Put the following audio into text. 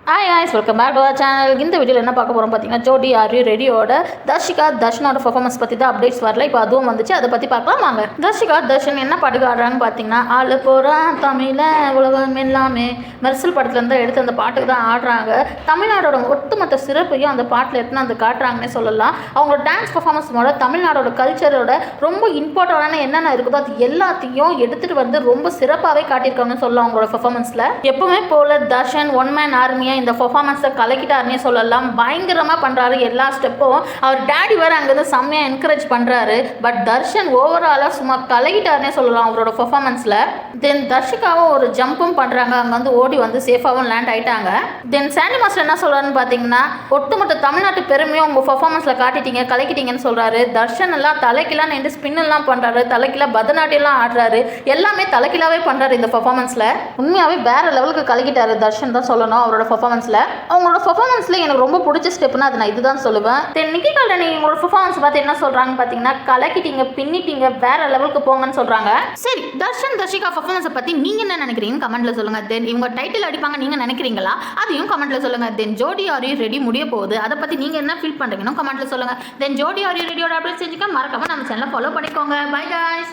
Hi guys, welcome back to our channel. இந்த வீடியோவில் என்ன பார்க்க போகிறோம் பார்த்தீங்கன்னா, ஜோடி ஆர் யூ ரெடியோட தர்ஷனோட பர்ஃபார்மன்ஸ் பற்றி தான் அப்டேட்ஸ் வரல. இப்போ அதுவும் வந்துச்சு, அதை பற்றி பார்க்கலாம் வாங்க. தர்ஷன் என்ன பாட்டுக்கு ஆடுறாங்கன்னு பார்த்தீங்கன்னா, ஆளு போகிறான் தமிழ உலகம் எல்லாமே மெர்சல் படத்துலேருந்து தான் எடுத்து அந்த பாட்டுக்கு தான் ஆடுறாங்க. தமிழ்நாடோட ஒட்டுமொத்த சிறப்பையும் அந்த பாட்டில் எடுத்துன்னு அந்த காட்டுறாங்கன்னே சொல்லலாம். அவங்களோட டான்ஸ் பர்ஃபார்மன்ஸோட தமிழ்நாடோட கல்ச்சரோட ரொம்ப இம்பார்ட்டண்டான என்னென்ன இருக்குதோ அது எல்லாத்தையும் எடுத்துகிட்டு வந்து ரொம்ப சிறப்பாகவே காட்டியிருக்காங்கன்னு சொல்லலாம். அவங்களோட பர்ஃபார்மன்ஸில் எப்பவுமே போல தர்ஷன் ஒன் மேன் ஆர்மியாக இந்த பர்ஃபார்மன்ஸை கலக்கிட்டாருன்னே சொல்லலாம். பயங்கரமாக பண்ணுறாரு எல்லா ஸ்டெப்பும். அவர் டேடி வேறு அங்கேருந்து செம்மையாக என்கரேஜ் பண்ணுறாரு. பட் தர்ஷன் ஓவராலாக சும்மா கலக்கிட்டாருன்னே சொல்லலாம் அவரோட பர்ஃபார்மன்ஸில். தென் தர்ஷிகாவும் ஒரு ஜம்பும் பண்ணுறாங்க. அங்கே வந்து ஓடி வந்து சேஃபாகவும் லேண்ட் ஆகிட்டாங்க. தென் சாண்டி மாஸ்டர் என்ன சொல்கிறாருன்னு பார்த்தீங்கன்னா, ஒட்டுமொத்த தமிழ்நாட்டு பெருமையும் உங்கள் பர்ஃபார்மன்ஸில் காட்டிட்டீங்க, கலக்கிட்டீங்கன்னு சொல்கிறாரு. தர்ஷன் எல்லாம் தலைக்கெல்லாம் நின்று ஸ்பின்னெல்லாம் பண்ணுறாரு, தலைக்கெல்லாம் பரதநாட்டியம்லாம் ஆடுறாரு, எல்லாமே தலைக்கிலாவே பண்ணுறாரு இந்த பர்ஃபார்மன்ஸில். உண்மையாகவே வேறு லெவலுக்கு கலக்கிட்டாரு தர்ஷன் தான் சொல்லணும் அவரோட அவங்களோட பர்ஃபார்மன்ஸ்ல எனக்கு ரொம்ப பிடிச்ச ஸ்டெப்னா அது நான் இதுதான் சொல்லுவேன். தென் நிக்கி கல்யாணி உங்களோட பர்ஃபார்மன்ஸ் பார்த்து என்ன சொல்றாங்கன்னு பார்த்தீங்கன்னா, கலக்கிட்டீங்க, பின்னிட்டீங்க, வேற லெவலுக்கு போங்கன்னு சொல்றாங்க. சரி, தர்ஷிகா பர்ஃபார்மன்ஸை பற்றி நீங்க என்ன நினைக்கிறீங்க கமெண்ட்ல சொல்லுங்க. தென் இவங்க டைட்டில் அடிப்பாங்க நீங்க நினைக்கிறீங்களா அதையும் கமெண்ட்ல சொல்லுங்க. தென் ஜோடி ஆர் யூ ரெடி முடிய போகுது, அதை பற்றி நீங்க என்ன ஃபீல் பண்றீங்கன்னு கமெண்ட்ல சொல்லுங்க. தென் ஜோடி ஆர் யூ ரெடியோட அப்டேட் செஞ்சுக்க மறக்காம நம்ம சேனலை ஃபாலோ பண்ணிக்கோங்க. By guys.